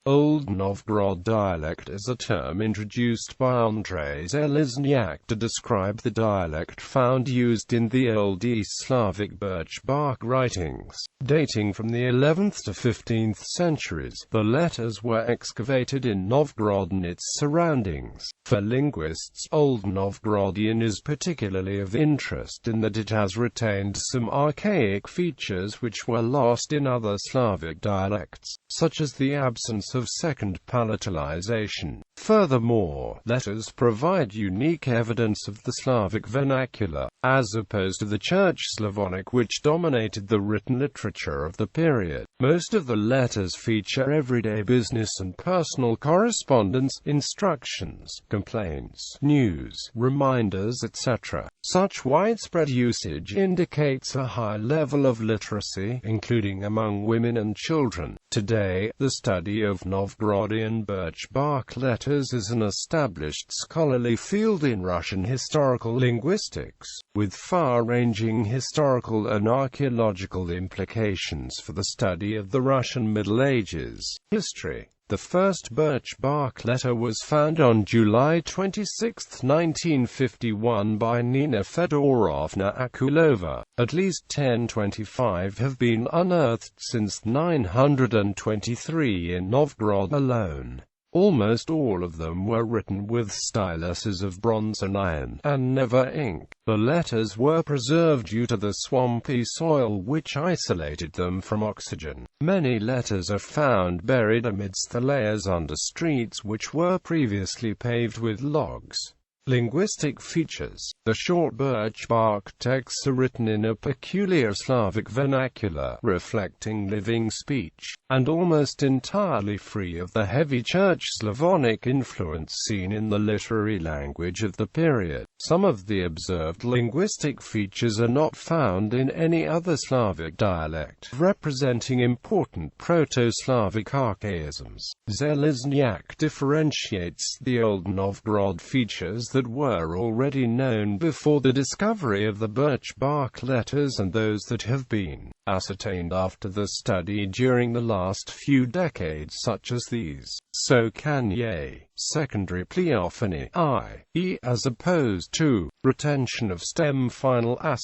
Old Novgorod dialect is a term introduced by Andrey Zaliznyak to describe the dialect found used in the Old East Slavic birch bark writings. Dating from the 11th to 15th centuries, the letters were excavated in Novgorod and its surroundings. For linguists, Old Novgorodian is particularly of interest in that it has retained some archaic features which were lost in other Slavic dialects, such as the absence of second palatalization. Furthermore, letters provide unique evidence of the Slavic vernacular, as opposed to the Church Slavonic which dominated the written literature of the period. Most of the letters feature everyday business and personal correspondence, instructions, complaints, news, reminders, etc. Such widespread usage indicates a high level of literacy, including among women and children. Today, the study of Novgorodian birch bark letters is an established scholarly field in Russian historical linguistics, with far-ranging historical and archaeological implications for the study of the Russian Middle Ages. History. The first birch bark letter was found on July 26, 1951 by Nina Fedorovna Akulova. At least 1025 have been unearthed since 923 in Novgorod alone. Almost all of them were written with styluses of bronze and iron, and never ink. The letters were preserved due to the swampy soil which isolated them from oxygen. Many letters are found buried amidst the layers under streets which were previously paved with logs. Linguistic features. The short birch bark texts are written in a peculiar Slavic vernacular, reflecting living speech, and almost entirely free of the heavy Church Slavonic influence seen in the literary language of the period. Some of the observed linguistic features are not found in any other Slavic dialect, representing important Proto-Slavic archaisms. Zaliznyak differentiates the Old Novgorod features that were already known before the discovery of the birch bark letters and those that have been ascertained after the study during the last few decades, such as these. So can ye, secondary pleophony, i.e. as opposed to retention of stem final *x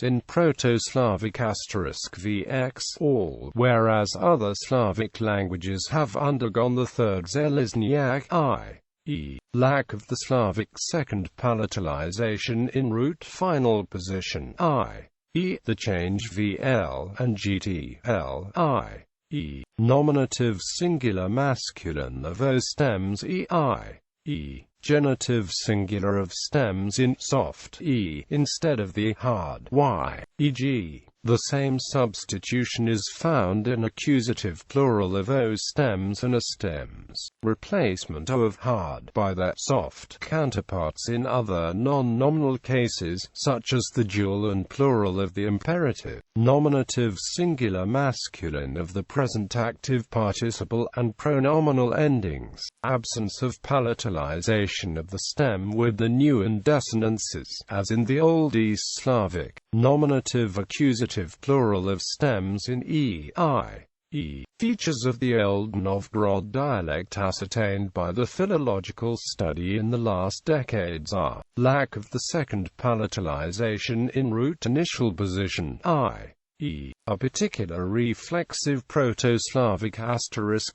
in Proto-Slavic *vx all, whereas other Slavic languages have undergone the third Zaliznyak, i.e. lack of the Slavic second palatalization in root final position, i.e. the change vl and gtl, i.e. nominative singular masculine of o stems e.i.e. genitive singular of stems in soft e instead of the hard y, e.g. the same substitution is found in accusative plural of o stems and a stems, replacement o of hard by their soft counterparts in other non-nominal cases, such as the dual and plural of the imperative, nominative singular masculine of the present active participle and pronominal endings, absence of palatalization of the stem with the new indeclinances, as in the Old East Slavic, nominative accusative plural of stems in e.i.e. Features of the Old Novgorod dialect ascertained by the philological study in the last decades are lack of the second palatalization in root initial position, i.e. a particular reflexive Proto-Slavic *trt*trt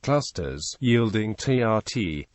clusters, yielding trt.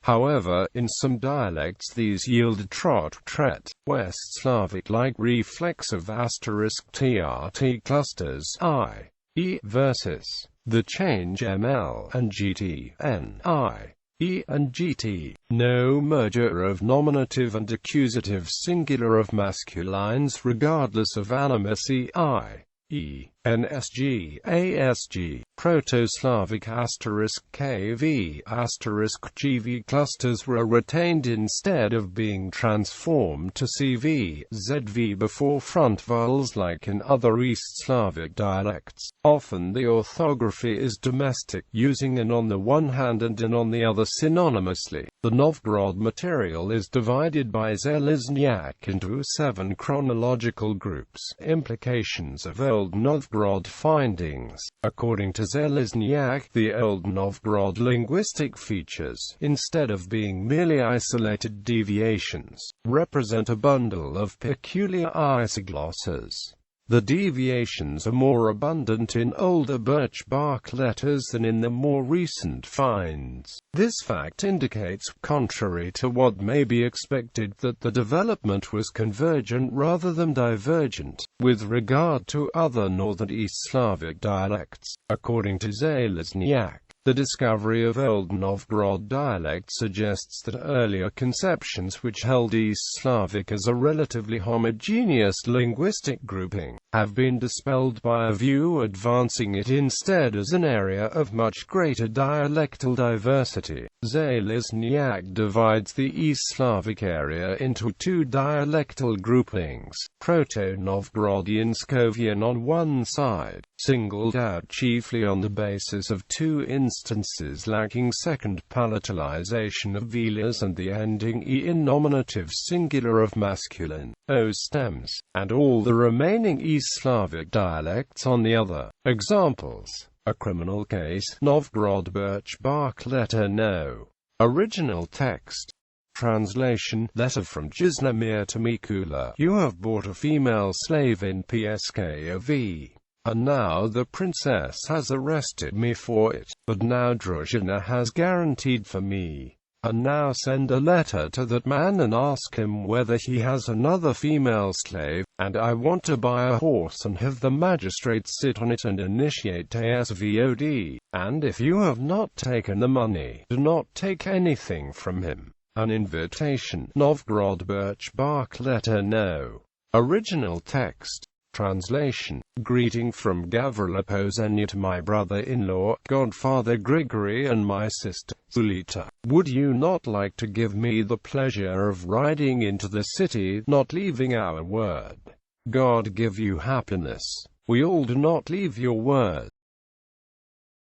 However, in some dialects these yield trot-tret, West Slavic-like reflexive *trt clusters, i.e. versus the change ml and gt, n.i.e. and gt. No merger of nominative and accusative singular of masculines regardless of animacy, i.e. nsg, asg, Proto-Slavic *kv, *gv clusters were retained instead of being transformed to cv, zv before front vowels like in other East Slavic dialects. Often the orthography is domestic, using an on the one hand and an on the other synonymously. The Novgorod material is divided by Zaliznyak into 7 chronological groups. Implications of Old Novgorod Novgorod findings. According to Zaliznyak, the Old Novgorod linguistic features, instead of being merely isolated deviations, represent a bundle of peculiar isoglosses. The deviations are more abundant in older birch bark letters than in the more recent finds. This fact indicates, contrary to what may be expected, that the development was convergent rather than divergent, with regard to other Northern East Slavic dialects. According to Zaliznyak, the discovery of Old Novgorod dialect suggests that earlier conceptions which held East Slavic as a relatively homogeneous linguistic grouping have been dispelled by a view advancing it instead as an area of much greater dialectal diversity. Zaliznyak divides the East Slavic area into two dialectal groupings, Proto-Novgorodian Skovian on one side, singled out chiefly on the basis of two instances lacking second palatalization of velars and the ending e in nominative singular of masculine o stems, and all the remaining East Slavic dialects on the other. Examples: a criminal case, Novgorod birch bark letter no. Original text. Translation: letter from Jiznomir to Mikula. You have bought a female slave in Pskov, and now the princess has arrested me for it, but now Druzhina has guaranteed for me. And now send a letter to that man and ask him whether he has another female slave, and I want to buy a horse and have the magistrate sit on it and initiate SVOD, and if you have not taken the money, do not take anything from him. An invitation. Novgorod birch bark letter no. Original text. Translation: greeting from Gavrila Pozenya to my brother-in-law, godfather Grigory, and my sister, Zulita. Would you not like to give me the pleasure of riding into the city, not leaving our word? God give you happiness. We all do not leave your word.